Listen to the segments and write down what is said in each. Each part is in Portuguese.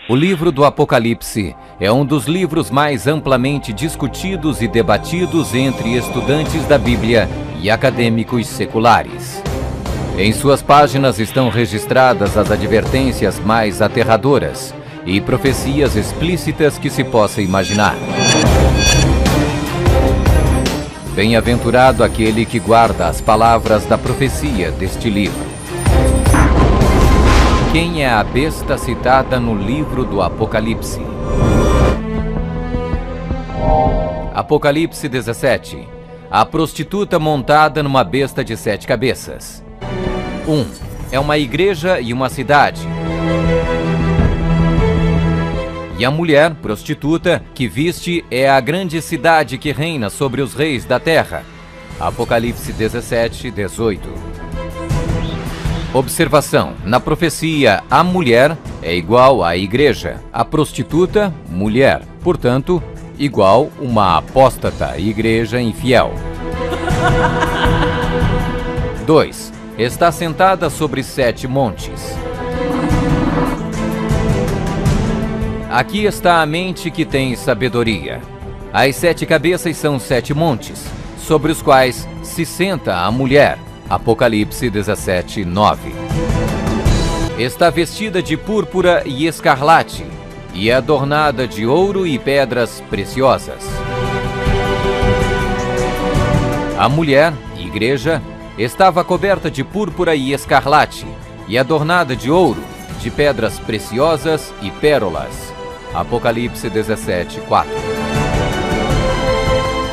O livro do Apocalipse é um dos livros mais amplamente discutidos e debatidos entre estudantes da Bíblia e acadêmicos seculares. Em suas páginas estão registradas as advertências mais aterradoras e profecias explícitas que se possa imaginar. Bem-aventurado aquele que guarda as palavras da profecia deste livro. Quem é a besta citada no livro do Apocalipse? Apocalipse 17. A prostituta montada numa besta de 7 cabeças. 1. É uma igreja e uma cidade. E a mulher, prostituta, que viste é a grande cidade que reina sobre os reis da terra. Apocalipse 17, 18. Observação: na profecia, a mulher é igual à igreja, a prostituta, mulher, portanto, igual uma apóstata, igreja infiel. 2. Está sentada sobre 7 montes. Aqui está a mente que tem sabedoria. As 7 cabeças são 7 montes, sobre os quais se senta a mulher. Apocalipse 17, 9. Está vestida de púrpura e escarlate, e é adornada de ouro e pedras preciosas. A mulher, igreja, estava coberta de púrpura e escarlate, e adornada de ouro, de pedras preciosas e pérolas. Apocalipse 17, 4.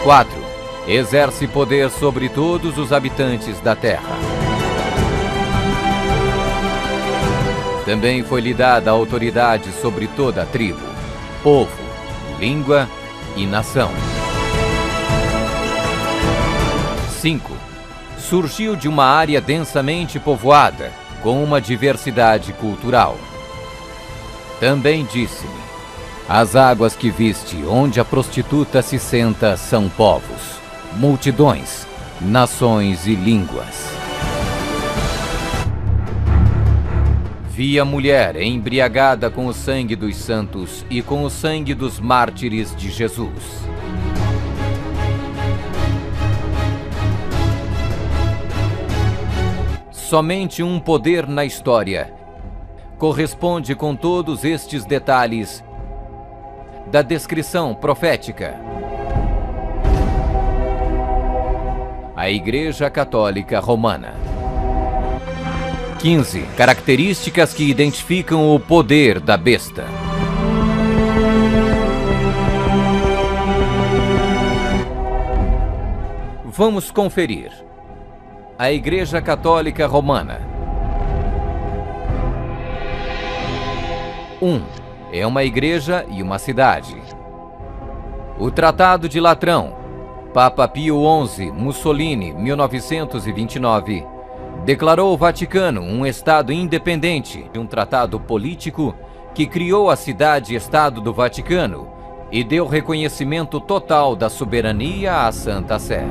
4. Exerce poder sobre todos os habitantes da terra. Também foi-lhe dada autoridade sobre toda a tribo, povo, língua e nação. 5. Surgiu de uma área densamente povoada, com uma diversidade cultural. Também disse-me: as águas que viste, onde a prostituta se senta, são povos, multidões, nações e línguas. Vi a mulher embriagada com o sangue dos santos e com o sangue dos mártires de Jesus. Somente um poder na história corresponde com todos estes detalhes da descrição profética. A Igreja Católica Romana. 15. Características que identificam o poder da besta. Vamos conferir. A Igreja Católica Romana. 1. É uma igreja e uma cidade. O Tratado de Latrão, Papa Pio XI, Mussolini, 1929, declarou o Vaticano um Estado independente de um tratado político que criou a cidade-estado do Vaticano e deu reconhecimento total da soberania à Santa Sé.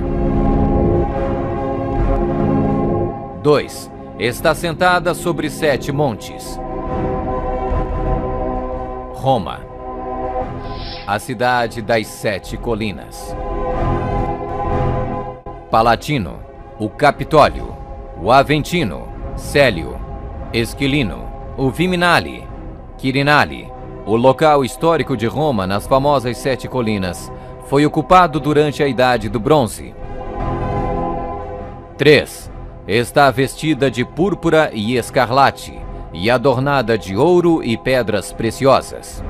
2. Está sentada sobre 7 montes. Roma, a cidade das 7 colinas. Palatino, o Capitólio, o Aventino, Célio, Esquilino, o Viminale, Quirinale, o local histórico de Roma nas famosas 7 colinas, foi ocupado durante a Idade do Bronze. 3. Está vestida de púrpura e escarlate, e adornada de ouro e pedras preciosas.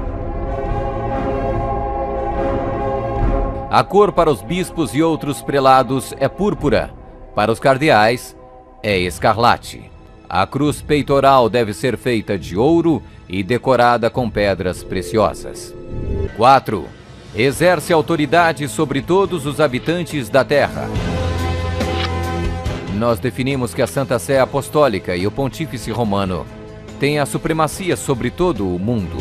A cor para os bispos e outros prelados é púrpura, para os cardeais é escarlate. A cruz peitoral deve ser feita de ouro e decorada com pedras preciosas. 4. Exerce autoridade sobre todos os habitantes da terra. Nós definimos que a Santa Sé Apostólica e o Pontífice Romano têm a supremacia sobre todo o mundo.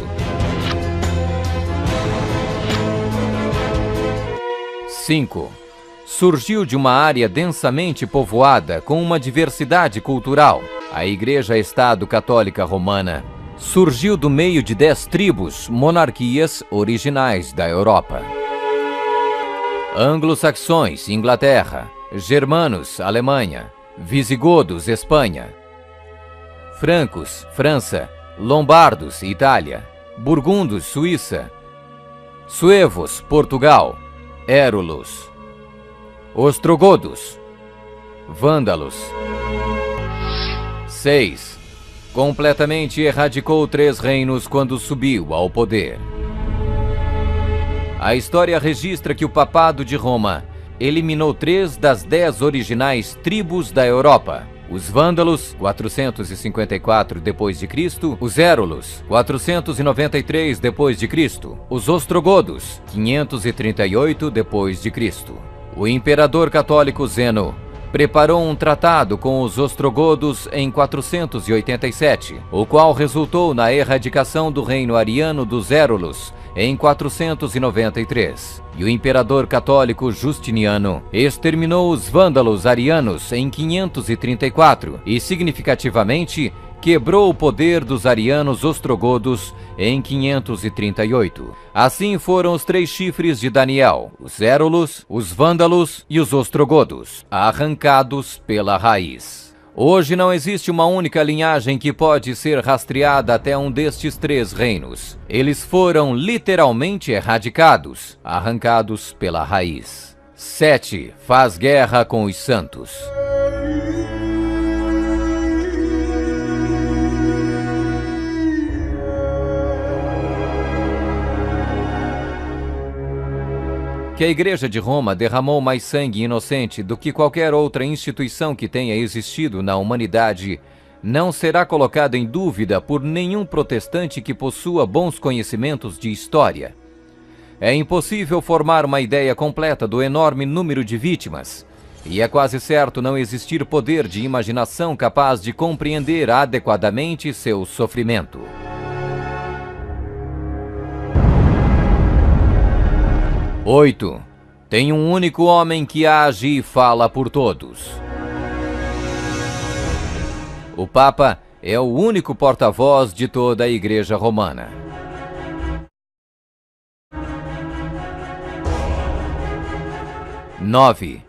5. Surgiu de uma área densamente povoada com uma diversidade cultural. A Igreja-Estado Católica Romana surgiu do meio de 10 tribos, monarquias originais da Europa. Anglo-saxões, Inglaterra. Germanos, Alemanha. Visigodos, Espanha. Francos, França. Lombardos, Itália. Burgundos, Suíça. Suevos, Portugal. Érulos. Ostrogodos. Vândalos. 6. Completamente erradicou 3 reinos quando subiu ao poder. A história registra que o Papado de Roma eliminou 3 das 10 originais tribos da Europa. Os Vândalos, 454 d.C., os Érulos, 493 d.C., os Ostrogodos, 538 d.C. O imperador católico Zeno preparou um tratado com os ostrogodos em 487, o qual resultou na erradicação do reino ariano dos Érulos em 493. E o imperador católico Justiniano exterminou os vândalos arianos em 534 e, significativamente, quebrou o poder dos arianos ostrogodos em 538. Assim foram os 3 chifres de Daniel, os Érulos, os Vândalos e os Ostrogodos, arrancados pela raiz. Hoje não existe uma única linhagem que pode ser rastreada até um destes 3 reinos. Eles foram literalmente erradicados, arrancados pela raiz. 7. Faz guerra com os santos. Que a Igreja de Roma derramou mais sangue inocente do que qualquer outra instituição que tenha existido na humanidade não será colocada em dúvida por nenhum protestante que possua bons conhecimentos de história. É impossível formar uma ideia completa do enorme número de vítimas, e é quase certo não existir poder de imaginação capaz de compreender adequadamente seu sofrimento. 8. Tem um único homem que age e fala por todos. O Papa é o único porta-voz de toda a Igreja Romana. 9.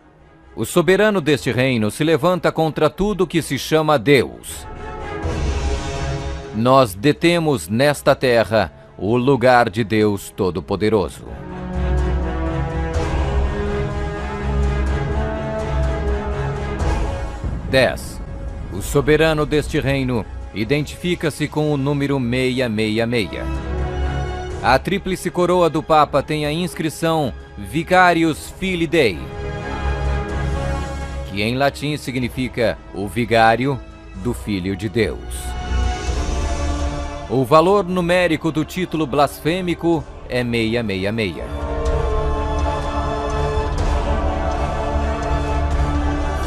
O soberano deste reino se levanta contra tudo que se chama Deus. Nós detemos nesta terra o lugar de Deus Todo-Poderoso. 10. O soberano deste reino identifica-se com o número 666. A tríplice coroa do Papa tem a inscrição Vicarius Filii Dei, que em latim significa o vigário do Filho de Deus. O valor numérico do título blasfêmico é 666.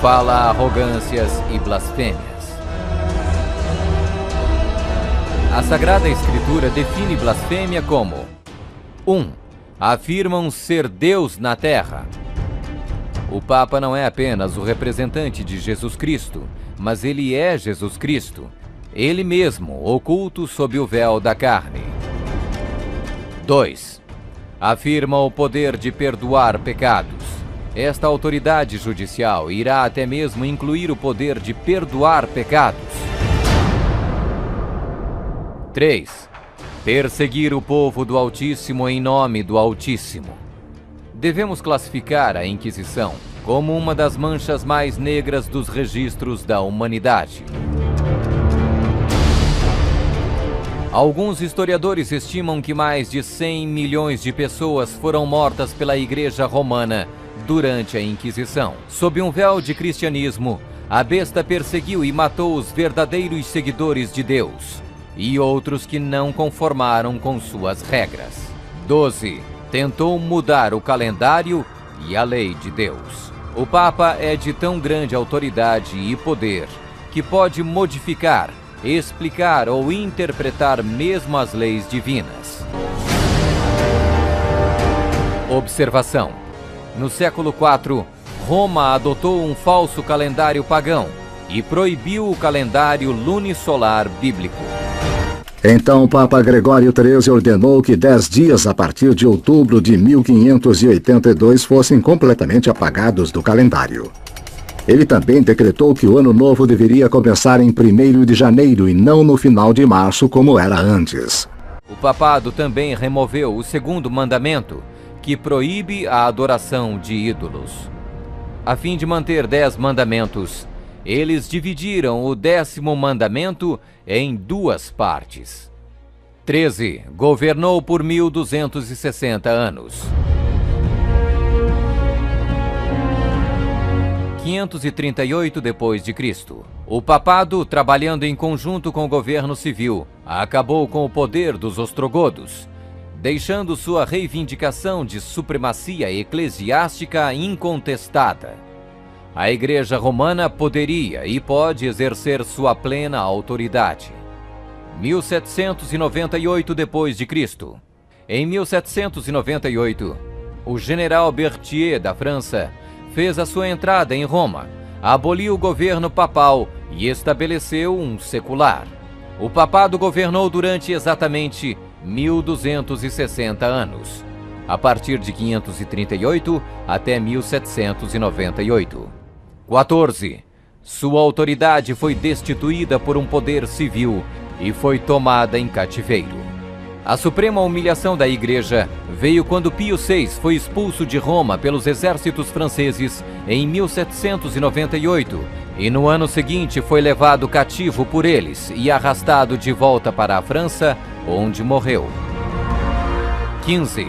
Fala arrogâncias e blasfêmias. A Sagrada Escritura define blasfêmia como 1. Afirmam ser Deus na terra. O Papa não é apenas o representante de Jesus Cristo, mas ele é Jesus Cristo, ele mesmo oculto sob o véu da carne. 2. Afirma o poder de perdoar pecados. Esta autoridade judicial irá até mesmo incluir o poder de perdoar pecados. 3. Perseguir o povo do Altíssimo em nome do Altíssimo. Devemos classificar a Inquisição como uma das manchas mais negras dos registros da humanidade. Alguns historiadores estimam que mais de 100 milhões de pessoas foram mortas pela Igreja Romana durante a Inquisição. Sob um véu de cristianismo, a besta perseguiu e matou os verdadeiros seguidores de Deus e outros que não conformaram com suas regras. 12. Tentou mudar o calendário e a lei de Deus. O Papa é de tão grande autoridade e poder que pode modificar, explicar ou interpretar mesmo as leis divinas. Observação: no século IV, Roma adotou um falso calendário pagão e proibiu o calendário lunisolar bíblico. Então o Papa Gregório XIII ordenou que 10 dias a partir de outubro de 1582 fossem completamente apagados do calendário. Ele também decretou que o Ano Novo deveria começar em 1º de janeiro e não no final de março, como era antes. O papado também removeu o 2º mandamento, que proíbe a adoração de ídolos. A fim de manter 10 mandamentos, eles dividiram o 10º mandamento em 2 partes. 13. Governou por 1260 anos. 538 d.C. O papado, trabalhando em conjunto com o governo civil, acabou com o poder dos ostrogodos, deixando sua reivindicação de supremacia eclesiástica incontestada. A Igreja Romana poderia e pode exercer sua plena autoridade. 1798 d.C. Em 1798, o general Berthier da França fez a sua entrada em Roma, aboliu o governo papal e estabeleceu um secular. O papado governou durante exatamente 1260 anos, a partir de 538 até 1798. 14. Sua autoridade foi destituída por um poder civil e foi tomada em cativeiro. A suprema humilhação da Igreja veio quando Pio VI foi expulso de Roma pelos exércitos franceses em 1798 e no ano seguinte foi levado cativo por eles e arrastado de volta para a França, onde morreu. 15.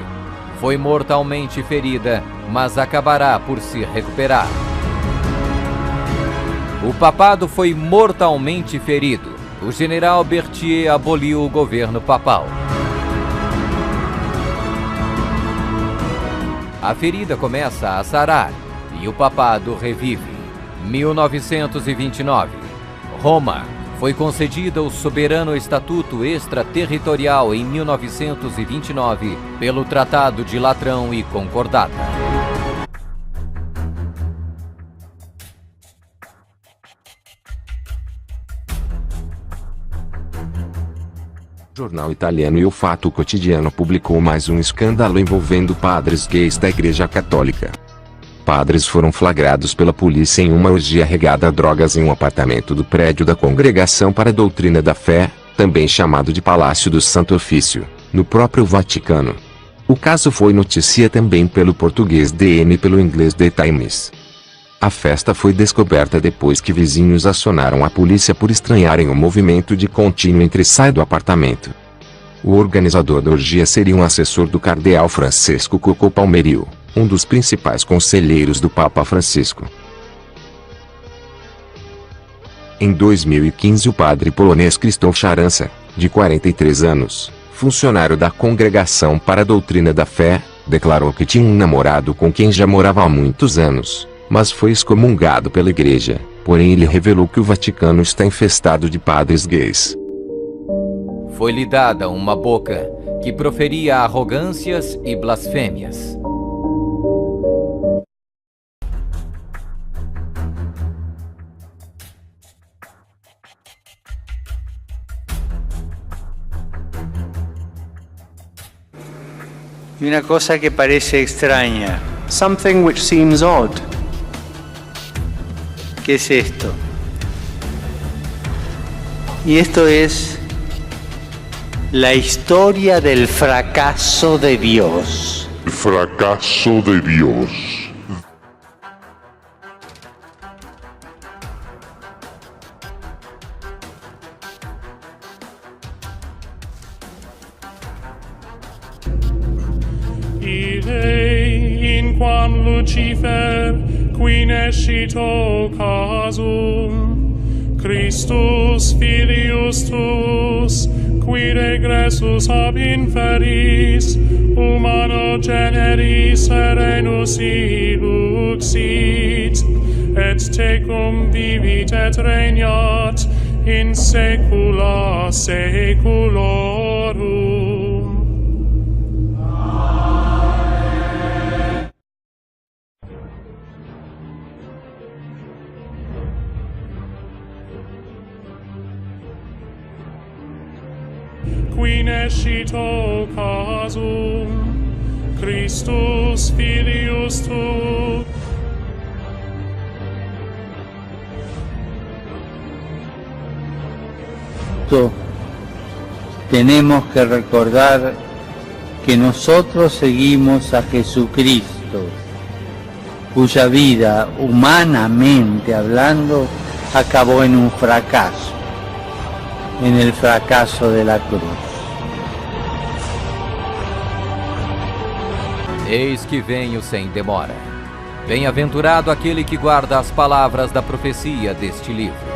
Foi mortalmente ferida, mas acabará por se recuperar. O papado foi mortalmente ferido. O general Berthier aboliu o governo papal. A ferida começa a sarar e o papado revive. 1929. Roma foi concedida o soberano estatuto extraterritorial em 1929 pelo Tratado de Latrão e Concordata. O jornal italiano Il Fatto Quotidiano publicou mais um escândalo envolvendo padres gays da Igreja Católica. Padres foram flagrados pela polícia em uma orgia regada a drogas em um apartamento do prédio da Congregação para a Doutrina da Fé, também chamado de Palácio do Santo Ofício, no próprio Vaticano. O caso foi notícia também pelo português DN e pelo inglês The Times. A festa foi descoberta depois que vizinhos acionaram a polícia por estranharem o movimento de contínuo entra e sai do apartamento. O organizador da orgia seria um assessor do cardeal Francesco Coco Palmerio, um dos principais conselheiros do Papa Francisco. Em 2015, o padre polonês Krzysztof Charança, de 43 anos, funcionário da Congregação para a Doutrina da Fé, declarou que tinha um namorado com quem já morava há muitos anos, mas foi excomungado pela Igreja. Porém, ele revelou que o Vaticano está infestado de padres gays. Foi-lhe dada uma boca que proferia arrogâncias e blasfêmias. Y una cosa que parece extraña. Something which seems odd. ¿Qué es esto? Y esto es la historia del fracaso de Dios. El fracaso de Dios. Ide in quam Lucifer qui nescito casum Christus filius tuus qui regressus ab inferis humano generis serenus iluxit et tecum vivit et regnat in saecula saeculorum. qui nescito casum, Christus filius tu. Tenemos que recordar que nosotros seguimos a Jesucristo, cuya vida, humanamente hablando, acabó en un fracaso, en el fracaso de la cruz. Eis que venho sem demora. Bem-aventurado aquele que guarda as palavras da profecia deste livro.